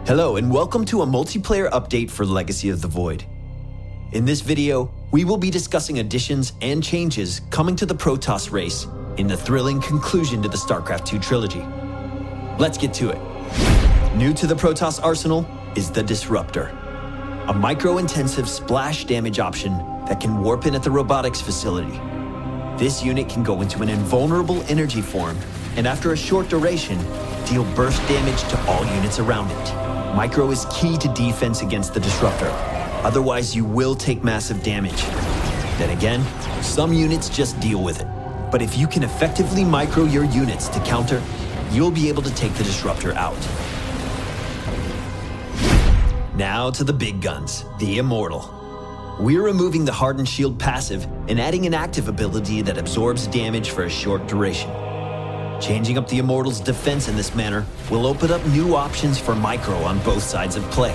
Hello and welcome to a multiplayer update for Legacy of the Void. In this video, we will be discussing additions and changes coming to the Protoss race in the thrilling conclusion to the StarCraft 2 trilogy. Let's get to it. New to the Protoss arsenal is the Disruptor, a micro-intensive splash damage option that can warp in at the robotics facility. This unit can go into an invulnerable energy form and after a short duration, deal burst damage to all units around it. Micro is key to defense against the Disruptor, otherwise you will take massive damage. Then again, some units just deal with it. But if you can effectively micro your units to counter, you'll be able to take the Disruptor out. Now to the big guns, the Immortal. We're removing the Hardened Shield passive and adding an active ability that absorbs damage for a short duration. Changing up the Immortal's defense in this manner will open up new options for Micro on both sides of play.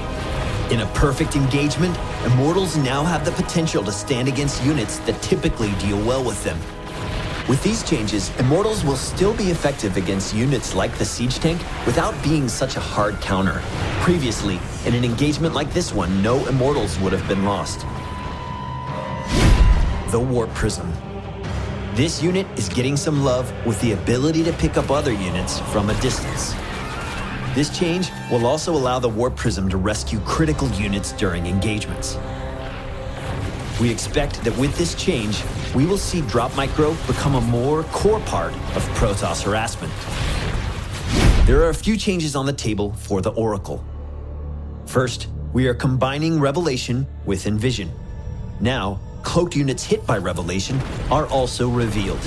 In a perfect engagement, Immortals now have the potential to stand against units that typically deal well with them. With these changes, Immortals will still be effective against units like the Siege Tank without being such a hard counter. Previously, in an engagement like this one, no Immortals would have been lost. The Warp Prism. This unit is getting some love with the ability to pick up other units from a distance. This change will also allow the Warp Prism to rescue critical units during engagements. We expect that with this change, we will see Drop Micro become a more core part of Protoss harassment. There are a few changes on the table for the Oracle. First, we are combining Revelation with Envision. Now, cloaked units hit by Revelation are also revealed.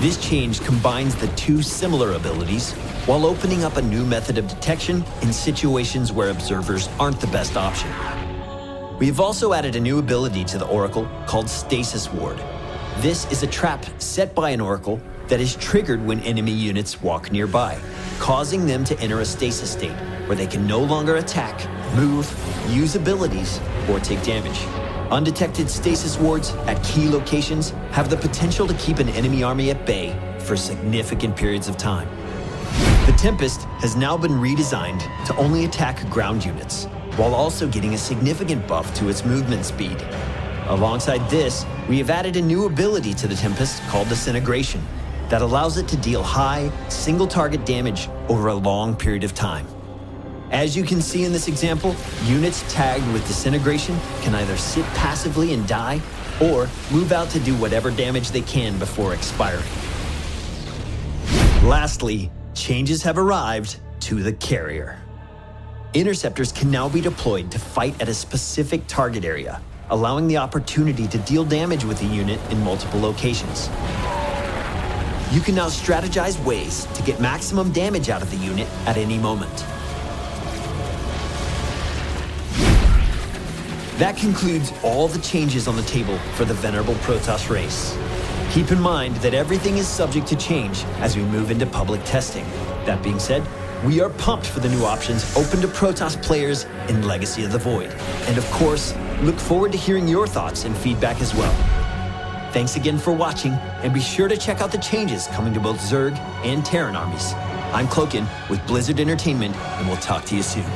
This change combines the two similar abilities while opening up a new method of detection in situations where observers aren't the best option. We have also added a new ability to the Oracle called Stasis Ward. This is a trap set by an Oracle that is triggered when enemy units walk nearby, causing them to enter a stasis state where they can no longer attack, move, use abilities, or take damage. Undetected stasis wards at key locations have the potential to keep an enemy army at bay for significant periods of time. The Tempest has now been redesigned to only attack ground units, while also getting a significant buff to its movement speed. Alongside this, we have added a new ability to the Tempest called Disintegration that allows it to deal high, single-target damage over a long period of time. As you can see in this example, units tagged with Disintegration can either sit passively and die, or move out to do whatever damage they can before expiring. Lastly, changes have arrived to the Carrier. Interceptors can now be deployed to fight at a specific target area, allowing the opportunity to deal damage with a unit in multiple locations. You can now strategize ways to get maximum damage out of the unit at any moment. That concludes all the changes on the table for the venerable Protoss race. Keep in mind that everything is subject to change as we move into public testing. That being said, we are pumped for the new options open to Protoss players in Legacy of the Void. And of course, look forward to hearing your thoughts and feedback as well. Thanks again for watching, and be sure to check out the changes coming to both Zerg and Terran armies. I'm Cloakin with Blizzard Entertainment, and we'll talk to you soon.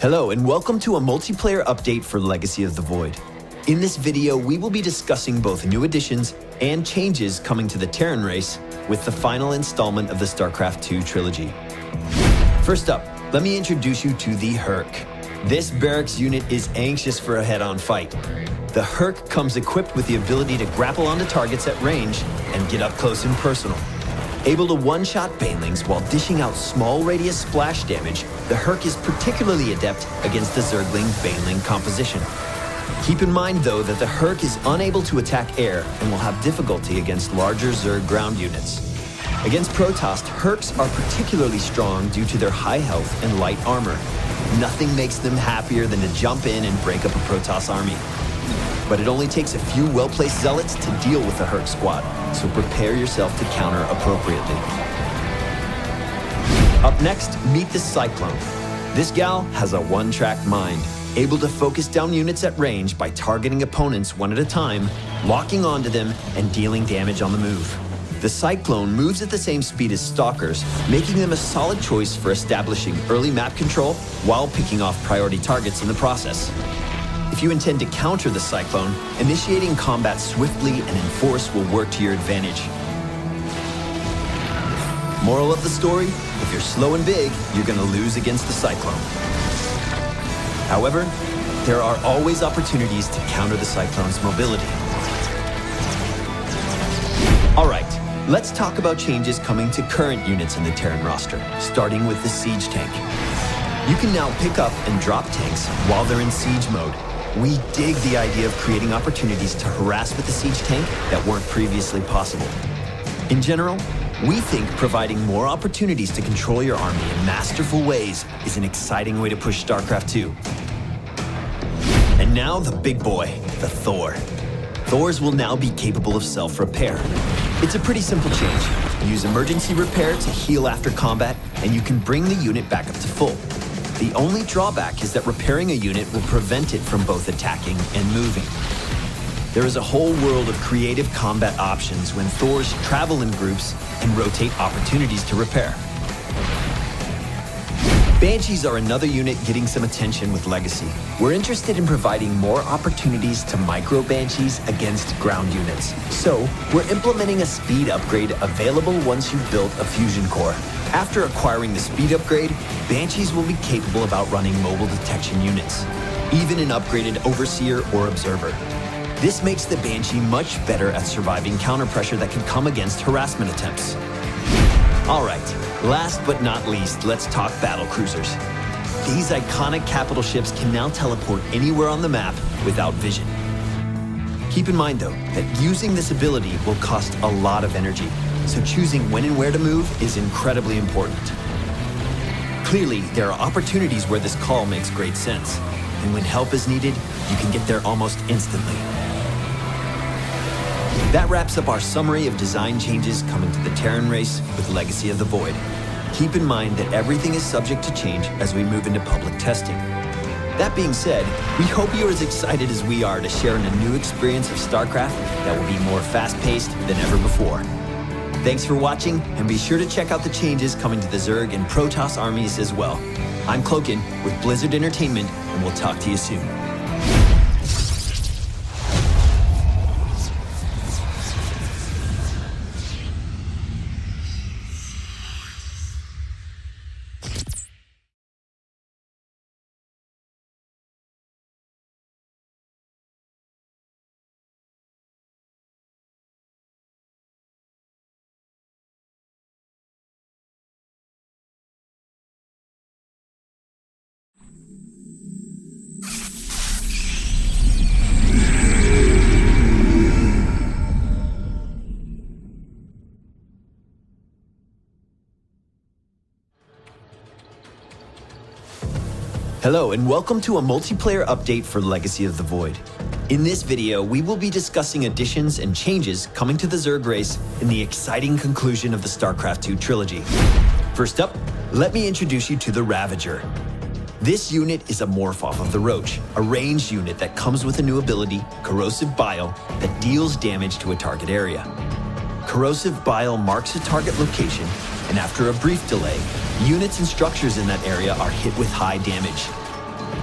Hello and welcome to a multiplayer update for Legacy of the Void. In this video, we will be discussing both new additions and changes coming to the Terran race with the final installment of the StarCraft 2 trilogy. First up, let me introduce you to the Herc. This barracks unit is anxious for a head-on fight. The Herc comes equipped with the ability to grapple onto targets at range and get up close and personal. Able to one-shot banelings while dishing out small radius splash damage, the Herc is particularly adept against the Zergling baneling composition. Keep in mind, though, that the Herc is unable to attack air and will have difficulty against larger Zerg ground units. Against Protoss, Hercs are particularly strong due to their high health and light armor. Nothing makes them happier than to jump in and break up a Protoss army. But it only takes a few well-placed zealots to deal with the Herc squad, so prepare yourself to counter appropriately. Up next, meet the Cyclone. This gal has a one-track mind, able to focus down units at range by targeting opponents one at a time, locking onto them, and dealing damage on the move. The Cyclone moves at the same speed as Stalkers, making them a solid choice for establishing early map control while picking off priority targets in the process. If you intend to counter the Cyclone, initiating combat swiftly and in force will work to your advantage. Moral of the story, if you're slow and big, you're gonna lose against the Cyclone. However, there are always opportunities to counter the Cyclone's mobility. All right, let's talk about changes coming to current units in the Terran roster, starting with the Siege Tank. You can now pick up and drop tanks while they're in siege mode. We dig the idea of creating opportunities to harass with the Siege Tank that weren't previously possible. In general, we think providing more opportunities to control your army in masterful ways is an exciting way to push StarCraft 2. And now the big boy, the Thor. Thors will now be capable of self-repair. It's a pretty simple change. Use emergency repair to heal after combat, and you can bring the unit back up to full. The only drawback is that repairing a unit will prevent it from both attacking and moving. There is a whole world of creative combat options when Thors travel in groups and rotate opportunities to repair. Banshees are another unit getting some attention with Legacy. We're interested in providing more opportunities to micro-Banshees against ground units. So, we're implementing a speed upgrade available once you've built a fusion core. After acquiring the speed upgrade, Banshees will be capable of outrunning mobile detection units, even an upgraded Overseer or Observer. This makes the Banshee much better at surviving counter pressure that can come against harassment attempts. All right, last but not least, let's talk battle cruisers. These iconic capital ships can now teleport anywhere on the map without vision. Keep in mind, though, that using this ability will cost a lot of energy, so choosing when and where to move is incredibly important. Clearly, there are opportunities where this call makes great sense, and when help is needed, you can get there almost instantly. That wraps up our summary of design changes coming to the Terran race with Legacy of the Void. Keep in mind that everything is subject to change as we move into public testing. That being said, we hope you're as excited as we are to share in a new experience of StarCraft that will be more fast-paced than ever before. Thanks for watching, and be sure to check out the changes coming to the Zerg and Protoss armies as well. I'm Cloakin with Blizzard Entertainment, and we'll talk to you soon. Hello and welcome to a multiplayer update for Legacy of the Void. In this video, we will be discussing additions and changes coming to the Zerg race in the exciting conclusion of the StarCraft 2 trilogy. First up, let me introduce you to the Ravager. This unit is a morph-off of the Roach, a ranged unit that comes with a new ability, Corrosive Bile, that deals damage to a target area. Corrosive Bile marks a target location, and after a brief delay, units and structures in that area are hit with high damage.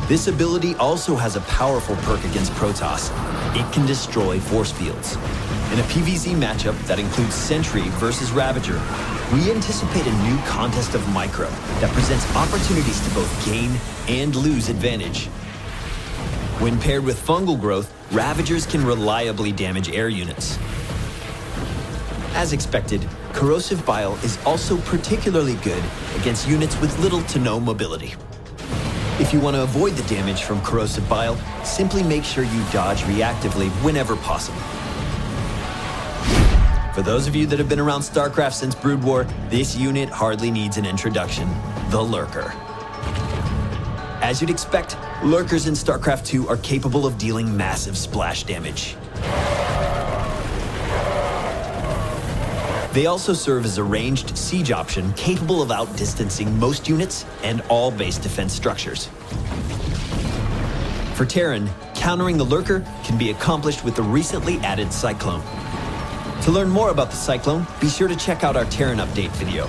This ability also has a powerful perk against Protoss. It can destroy force fields. In a PvZ matchup that includes Sentry versus Ravager, we anticipate a new contest of Micro that presents opportunities to both gain and lose advantage. When paired with Fungal Growth, Ravagers can reliably damage air units. As expected, corrosive bile is also particularly good against units with little to no mobility. If you want to avoid the damage from corrosive bile, simply make sure you dodge reactively whenever possible. For those of you that have been around StarCraft since Brood War, this unit hardly needs an introduction: the Lurker. As you'd expect, Lurkers in StarCraft 2 are capable of dealing massive splash damage. They also serve as a ranged siege option capable of outdistancing most units and all base defense structures. For Terran, countering the Lurker can be accomplished with the recently added Cyclone. To learn more about the Cyclone, be sure to check out our Terran update video.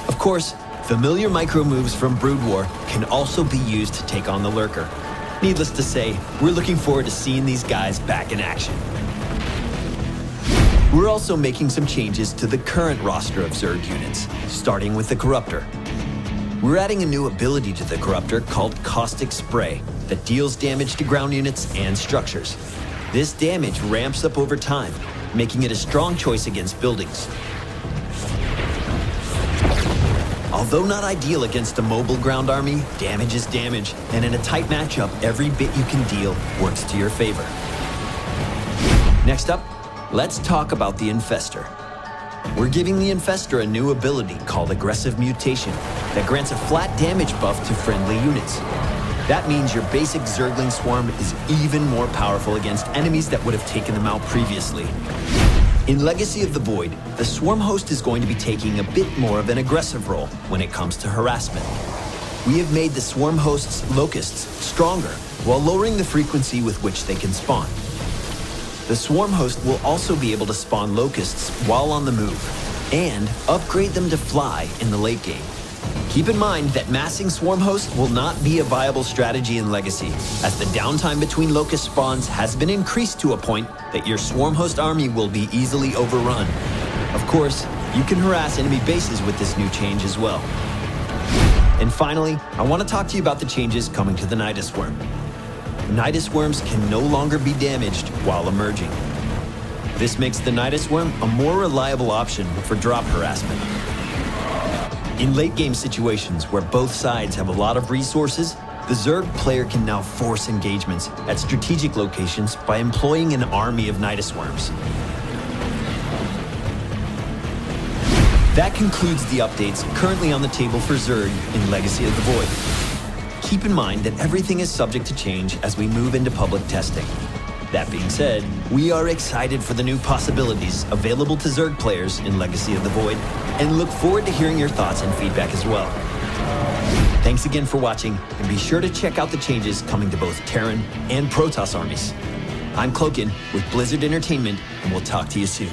Of course, familiar micro moves from Brood War can also be used to take on the Lurker. Needless to say, we're looking forward to seeing these guys back in action. We're also making some changes to the current roster of Zerg units, starting with the Corruptor. We're adding a new ability to the Corruptor called Caustic Spray that deals damage to ground units and structures. This damage ramps up over time, making it a strong choice against buildings. Although not ideal against a mobile ground army, damage is damage, and in a tight matchup, every bit you can deal works to your favor. Next up, let's talk about the Infestor. We're giving the Infestor a new ability called Aggressive Mutation that grants a flat damage buff to friendly units. That means your basic Zergling Swarm is even more powerful against enemies that would have taken them out previously. In Legacy of the Void, the Swarm Host is going to be taking a bit more of an aggressive role when it comes to harassment. We have made the Swarm Host's Locusts stronger while lowering the frequency with which they can spawn. The Swarm Host will also be able to spawn Locusts while on the move, and upgrade them to fly in the late game. Keep in mind that massing Swarm Host will not be a viable strategy in Legacy, as the downtime between Locust spawns has been increased to a point that your Swarm Host army will be easily overrun. Of course, you can harass enemy bases with this new change as well. And finally, I want to talk to you about the changes coming to the Nidus Worm. Nidus Worms can no longer be damaged while emerging. This makes the Nidus Worm a more reliable option for drop harassment. In late-game situations where both sides have a lot of resources, the Zerg player can now force engagements at strategic locations by employing an army of Nidus Worms. That concludes the updates currently on the table for Zerg in Legacy of the Void. Keep in mind that everything is subject to change as we move into public testing. That being said, we are excited for the new possibilities available to Zerg players in Legacy of the Void, and look forward to hearing your thoughts and feedback as well. Thanks again for watching, and be sure to check out the changes coming to both Terran and Protoss armies. I'm Cloakin with Blizzard Entertainment, and we'll talk to you soon.